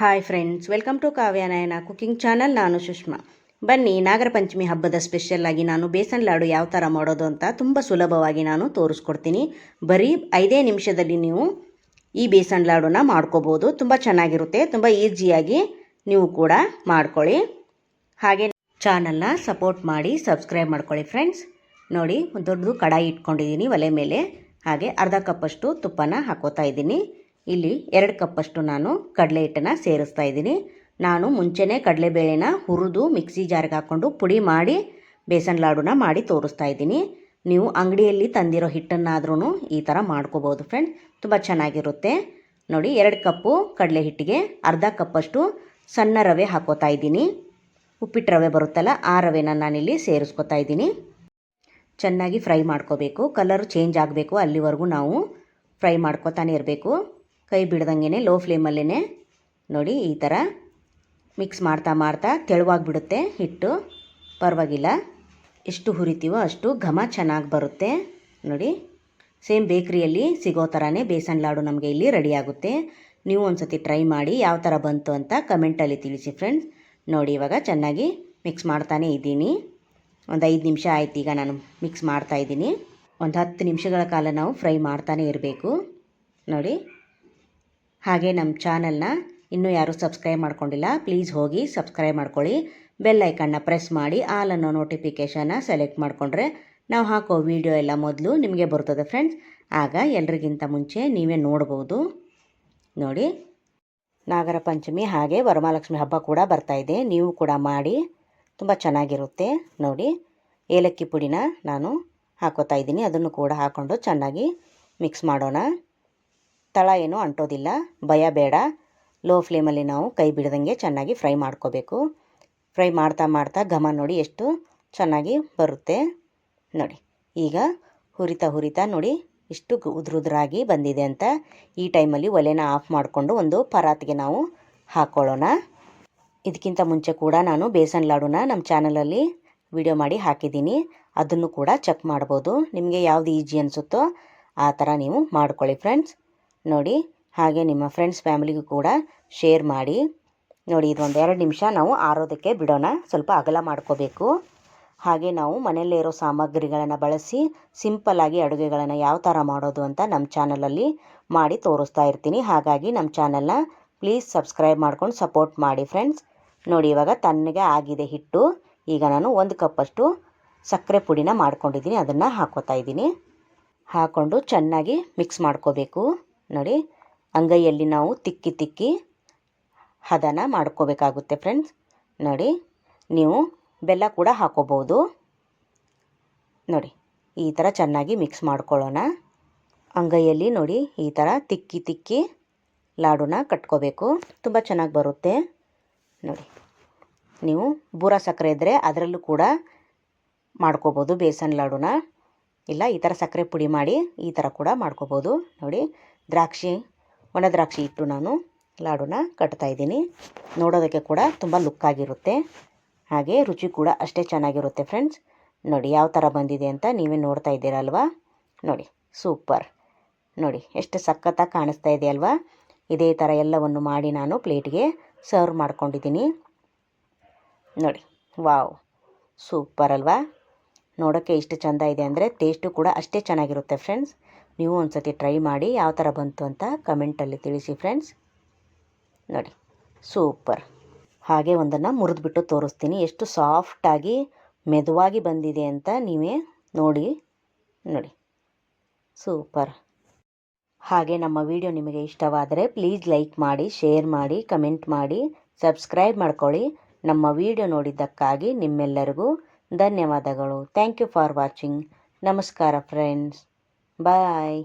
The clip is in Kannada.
Hi friends, welcome to Kavya Nayana cooking channel. ನಾನು ಸುಷ್ಮಾ. ಬನ್ನಿ, ನಾಗರ ಪಂಚಮಿ ಹಬ್ಬದ ಸ್ಪೆಷಲ್ ಆಗಿ ನಾನು ಬೇಸನ್ ಲಾಡು ಯಾವ ಥರ ಮಾಡೋದು ಅಂತ ತುಂಬ ಸುಲಭವಾಗಿ ನಾನು ತೋರಿಸ್ಕೊಡ್ತೀನಿ. ಬರೀ 5 ನಿಮಿಷದಲ್ಲಿ ನೀವು ಈ ಬೇಸನ್ ಲಾಡುನ ಮಾಡ್ಕೋಬೋದು. ತುಂಬ ಚೆನ್ನಾಗಿರುತ್ತೆ, ತುಂಬ ಈಸಿಯಾಗಿ ನೀವು ಕೂಡ ಮಾಡ್ಕೊಳ್ಳಿ. ಹಾಗೆ ಚಾನಲ್ನ ಸಪೋರ್ಟ್ ಮಾಡಿ ಸಬ್ಸ್ಕ್ರೈಬ್ ಮಾಡ್ಕೊಳ್ಳಿ ಫ್ರೆಂಡ್ಸ್. ನೋಡಿ, ಒಂದು ದೊಡ್ಡದು ಕಡಾಯಿ ಇಟ್ಕೊಂಡಿದ್ದೀನಿ ಒಲೆ ಮೇಲೆ. ಹಾಗೆ ಅರ್ಧ ಕಪ್ಪಷ್ಟು ತುಪ್ಪನ ಹಾಕೋತಾ ಇದ್ದೀನಿ. ಇಲ್ಲಿ 2 ಕಪ್ಪಷ್ಟು ನಾನು ಕಡಲೆ ಹಿಟ್ಟನ್ನು ಸೇರಿಸ್ತಾ ಇದ್ದೀನಿ. ನಾನು ಮುಂಚೆನೇ ಕಡಲೆಬೇಳೆನ ಹುರಿದು ಮಿಕ್ಸಿ ಜಾರ್ಗೆ ಹಾಕ್ಕೊಂಡು ಪುಡಿ ಮಾಡಿ ಬೇಸನ್ ಲಾಡುನ ಮಾಡಿ ತೋರಿಸ್ತಾ ಇದ್ದೀನಿ. ನೀವು ಅಂಗಡಿಯಲ್ಲಿ ತಂದಿರೋ ಹಿಟ್ಟನ್ನಾದ್ರೂ ಈ ಥರ ಮಾಡ್ಕೋಬೋದು ಫ್ರೆಂಡ್ಸ್, ತುಂಬ ಚೆನ್ನಾಗಿರುತ್ತೆ. ನೋಡಿ, 2 ಕಪ್ಪು ಕಡಲೆ ಹಿಟ್ಟಿಗೆ ಅರ್ಧ ಕಪ್ಪಷ್ಟು ಸಣ್ಣ ರವೆ ಹಾಕೋತಾ ಇದ್ದೀನಿ. ಉಪ್ಪಿಟ್ಟು ರವೆ ಬರುತ್ತಲ್ಲ, ಆ ರವೆನ ನಾನಿಲ್ಲಿ ಸೇರಿಸ್ಕೊತಾ ಇದ್ದೀನಿ. ಚೆನ್ನಾಗಿ ಫ್ರೈ ಮಾಡ್ಕೋಬೇಕು, ಕಲರ್ ಚೇಂಜ್ ಆಗಬೇಕು, ಅಲ್ಲಿವರೆಗೂ ನಾವು ಫ್ರೈ ಮಾಡ್ಕೋತಾನೆ ಇರಬೇಕು. ಕೈ ಬಿಡ್ದಂಗೆ ಲೋ ಫ್ಲೇಮಲ್ಲೇ ನೋಡಿ ಈ ಥರ ಮಿಕ್ಸ್ ಮಾಡ್ತಾ ತೆಳುವಾಗಿಬಿಡುತ್ತೆ ಹಿಟ್ಟು. ಪರವಾಗಿಲ್ಲ, ಎಷ್ಟು ಹುರಿತೀವೋ ಅಷ್ಟು ಘಮ ಚೆನ್ನಾಗಿ ಬರುತ್ತೆ. ನೋಡಿ, ಸೇಮ್ ಬೇಕ್ರಿಯಲ್ಲಿ ಸಿಗೋ ಥರನೇ ಬೇಸನ್ ಲಾಡು ನಮಗೆ ಇಲ್ಲಿ ರೆಡಿ ಆಗುತ್ತೆ. ನೀವು ಒಂದು ಸತಿ ಟ್ರೈ ಮಾಡಿ ಯಾವ ಥರ ಬಂತು ಅಂತ ಕಮೆಂಟಲ್ಲಿ ತಿಳಿಸಿ ಫ್ರೆಂಡ್ಸ್. ನೋಡಿ, ಇವಾಗ ಚೆನ್ನಾಗಿ ಮಿಕ್ಸ್ ಮಾಡ್ತಾನೇ ಇದ್ದೀನಿ. ಒಂದು 5 ನಿಮಿಷ ಆಯ್ತು. ಈಗ ನಾನು ಮಿಕ್ಸ್ ಮಾಡ್ತಾಯಿದ್ದೀನಿ. ಒಂದು 10 ನಿಮಿಷಗಳ ಕಾಲ ನಾವು ಫ್ರೈ ಮಾಡ್ತಾನೇ ಇರಬೇಕು. ನೋಡಿ, ಹಾಗೆ ನಮ್ಮ ಚಾನಲ್ನ ಇನ್ನೂ ಯಾರೂ ಸಬ್ಸ್ಕ್ರೈಬ್ ಮಾಡ್ಕೊಂಡಿಲ್ಲ, ಪ್ಲೀಸ್ ಹೋಗಿ ಸಬ್ಸ್ಕ್ರೈಬ್ ಮಾಡ್ಕೊಳ್ಳಿ. ಬೆಲ್ ಐಕನ್ನ ಪ್ರೆಸ್ ಮಾಡಿ ಆಲ್ ಅನ್ನೋ ನೋಟಿಫಿಕೇಷನ್ನ ಸೆಲೆಕ್ಟ್ ಮಾಡಿಕೊಂಡ್ರೆ ನಾವು ಹಾಕೋ ವಿಡಿಯೋ ಎಲ್ಲ ಮೊದಲು ನಿಮಗೆ ಬರ್ತದೆ ಫ್ರೆಂಡ್ಸ್. ಆಗ ಎಲ್ರಿಗಿಂತ ಮುಂಚೆ ನೀವೇ ನೋಡ್ಬೋದು. ನೋಡಿ, ನಾಗರ ಪಂಚಮಿ ಹಾಗೆ ವರಮಹಾಲಕ್ಷ್ಮಿ ಹಬ್ಬ ಕೂಡ ಬರ್ತಾಯಿದೆ. ನೀವು ಕೂಡ ಮಾಡಿ, ತುಂಬ ಚೆನ್ನಾಗಿರುತ್ತೆ. ನೋಡಿ, ಏಲಕ್ಕಿ ಪುಡಿನ ನಾನು ಹಾಕೋತಾ ಇದ್ದೀನಿ. ಅದನ್ನು ಕೂಡ ಹಾಕ್ಕೊಂಡು ಚೆನ್ನಾಗಿ ಮಿಕ್ಸ್ ಮಾಡೋಣ. ತಳ ಏನೂ ಅಂಟೋದಿಲ್ಲ, ಭಯ ಬೇಡ. ಲೋ ಫ್ಲೇಮಲ್ಲಿ ನಾವು ಕೈ ಬಿಡ್ದಂಗೆ ಚೆನ್ನಾಗಿ ಫ್ರೈ ಮಾಡ್ಕೋಬೇಕು. ಫ್ರೈ ಮಾಡ್ತಾ ಘಮ ನೋಡಿ ಎಷ್ಟು ಚೆನ್ನಾಗಿ ಬರುತ್ತೆ. ನೋಡಿ, ಈಗ ಹುರಿತಾ ನೋಡಿ ಎಷ್ಟು ಉದ್ರಾಗಿ ಬಂದಿದೆ ಅಂತ. ಈ ಟೈಮಲ್ಲಿ ಒಲೆನ ಆಫ್ ಮಾಡಿಕೊಂಡು ಒಂದು ಪರಾತಿಗೆ ನಾವು ಹಾಕ್ಕೊಳ್ಳೋಣ. ಇದಕ್ಕಿಂತ ಮುಂಚೆ ಕೂಡ ನಾನು ಬೇಸನ್ ಲಾಡುನ ನಮ್ಮ ಚಾನಲಲ್ಲಿ ವಿಡಿಯೋ ಮಾಡಿ ಹಾಕಿದ್ದೀನಿ, ಅದನ್ನು ಕೂಡ ಚೆಕ್ ಮಾಡ್ಬೋದು. ನಿಮಗೆ ಯಾವುದು ಈಜಿ ಅನಿಸುತ್ತೋ ಆ ಥರ ನೀವು ಮಾಡ್ಕೊಳ್ಳಿ ಫ್ರೆಂಡ್ಸ್. ನೋಡಿ, ಹಾಗೆ ನಿಮ್ಮ ಫ್ರೆಂಡ್ಸ್ ಫ್ಯಾಮಿಲಿಗೂ ಕೂಡ ಶೇರ್ ಮಾಡಿ. ನೋಡಿ, ಇದೊಂದು 2 ನಿಮಿಷ ನಾವು ಆರೋದಕ್ಕೆ ಬಿಡೋಣ. ಸ್ವಲ್ಪ ಅಗಲ ಮಾಡ್ಕೋಬೇಕು. ಹಾಗೆ ನಾವು ಮನೆಯಲ್ಲೇ ಇರೋ ಸಾಮಗ್ರಿಗಳನ್ನು ಬಳಸಿ ಸಿಂಪಲ್ಲಾಗಿ ಅಡುಗೆಗಳನ್ನು ಯಾವ ಥರ ಮಾಡೋದು ಅಂತ ನಮ್ಮ ಚಾನಲಲ್ಲಿ ಮಾಡಿ ತೋರಿಸ್ತಾ ಇರ್ತೀನಿ. ಹಾಗಾಗಿ ನಮ್ಮ ಚಾನಲ್ನ ಪ್ಲೀಸ್ ಸಬ್ಸ್ಕ್ರೈಬ್ ಮಾಡ್ಕೊಂಡು ಸಪೋರ್ಟ್ ಮಾಡಿ ಫ್ರೆಂಡ್ಸ್. ನೋಡಿ, ಇವಾಗ ತಣ್ಣಗೆ ಆಗಿದೆ ಹಿಟ್ಟು. ಈಗ ನಾನು 1 ಕಪ್ಪಷ್ಟು ಸಕ್ಕರೆ ಪುಡಿನ ಮಾಡ್ಕೊಂಡಿದ್ದೀನಿ, ಅದನ್ನು ಹಾಕೋತಾ ಇದ್ದೀನಿ. ಹಾಕ್ಕೊಂಡು ಚೆನ್ನಾಗಿ ಮಿಕ್ಸ್ ಮಾಡ್ಕೋಬೇಕು. ನೋಡಿ, ಅಂಗೈಯಲ್ಲಿ ನಾವು ತಿಕ್ಕಿ ಹದನ ಮಾಡ್ಕೋಬೇಕಾಗುತ್ತೆ ಫ್ರೆಂಡ್ಸ್. ನೋಡಿ, ನೀವು ಬೆಲ್ಲ ಕೂಡ ಹಾಕೋಬೋದು. ನೋಡಿ, ಈ ಥರ ಚೆನ್ನಾಗಿ ಮಿಕ್ಸ್ ಮಾಡ್ಕೊಳ್ಳೋಣ. ಅಂಗೈಯಲ್ಲಿ ನೋಡಿ ಈ ಥರ ತಿಕ್ಕಿ ಲಾಡುನ ಕಟ್ಕೋಬೇಕು. ತುಂಬ ಚೆನ್ನಾಗಿ ಬರುತ್ತೆ. ನೋಡಿ, ನೀವು ಬೂರ ಸಕ್ಕರೆ ಇದ್ದರೆ ಅದರಲ್ಲೂ ಕೂಡ ಮಾಡ್ಕೋಬೋದು ಬೇಸನ್ ಲಾಡುನ. ಇಲ್ಲ, ಈ ಥರ ಸಕ್ಕರೆ ಪುಡಿ ಮಾಡಿ ಈ ಥರ ಕೂಡ ಮಾಡ್ಕೋಬೋದು. ನೋಡಿ, ಒಣ ದ್ರಾಕ್ಷಿ ಇಟ್ಟು ನಾನು ಲಾಡುನ ಕಟ್ತಾಯಿದ್ದೀನಿ. ನೋಡೋದಕ್ಕೆ ಕೂಡ ತುಂಬ ಲುಕ್ಕಾಗಿರುತ್ತೆ, ಹಾಗೆ ರುಚಿ ಕೂಡ ಅಷ್ಟೇ ಚೆನ್ನಾಗಿರುತ್ತೆ ಫ್ರೆಂಡ್ಸ್. ನೋಡಿ ಯಾವ ಥರ ಬಂದಿದೆ ಅಂತ ನೀವೇ ನೋಡ್ತಾ ಇದ್ದೀರಲ್ವಾ. ನೋಡಿ, ಸೂಪರ್. ನೋಡಿ, ಎಷ್ಟು ಸಖತ್ತಾಗಿ ಕಾಣಿಸ್ತಾ ಇದೆ ಅಲ್ವಾ. ಇದೇ ಥರ ಎಲ್ಲವನ್ನು ಮಾಡಿ ನಾನು ಪ್ಲೇಟ್ಗೆ ಸರ್ವ್ ಮಾಡ್ಕೊಂಡಿದ್ದೀನಿ. ನೋಡಿ, ವಾವ್, ಸೂಪರ್ ಅಲ್ವಾ. ನೋಡೋಕ್ಕೆ ಇಷ್ಟು ಚೆಂದ ಇದೆ ಅಂದರೆ ಟೇಸ್ಟು ಕೂಡ ಅಷ್ಟೇ ಚೆನ್ನಾಗಿರುತ್ತೆ ಫ್ರೆಂಡ್ಸ್. ನೀವು ಒಂದು ಸತಿ ಟ್ರೈ ಮಾಡಿ ಯಾವ ಥರ ಬಂತು ಅಂತ ಕಮೆಂಟಲ್ಲಿ ತಿಳಿಸಿ ಫ್ರೆಂಡ್ಸ್. ನೋಡಿ, ಸೂಪರ್. ಹಾಗೆ ಒಂದನ್ನು ಮುರಿದ್ಬಿಟ್ಟು ತೋರಿಸ್ತೀನಿ, ಎಷ್ಟು ಸಾಫ್ಟಾಗಿ ಮೆದುವಾಗಿ ಬಂದಿದೆ ಅಂತ ನೀವೇ ನೋಡಿ. ನೋಡಿ, ಸೂಪರ್. ಹಾಗೆ ನಮ್ಮ ವಿಡಿಯೋ ನಿಮಗೆ ಇಷ್ಟವಾದರೆ ಪ್ಲೀಸ್ ಲೈಕ್ ಮಾಡಿ, ಶೇರ್ ಮಾಡಿ, ಕಮೆಂಟ್ ಮಾಡಿ, ಸಬ್ಸ್ಕ್ರೈಬ್ ಮಾಡ್ಕೊಳ್ಳಿ. ನಮ್ಮ ವಿಡಿಯೋ ನೋಡಿದ್ದಕ್ಕಾಗಿ ನಿಮ್ಮೆಲ್ಲರಿಗೂ ಧನ್ಯವಾದಗಳು. Thank you for watching. ನಮಸ್ಕಾರ ಫ್ರೆಂಡ್ಸ್. ಬಾಯ್.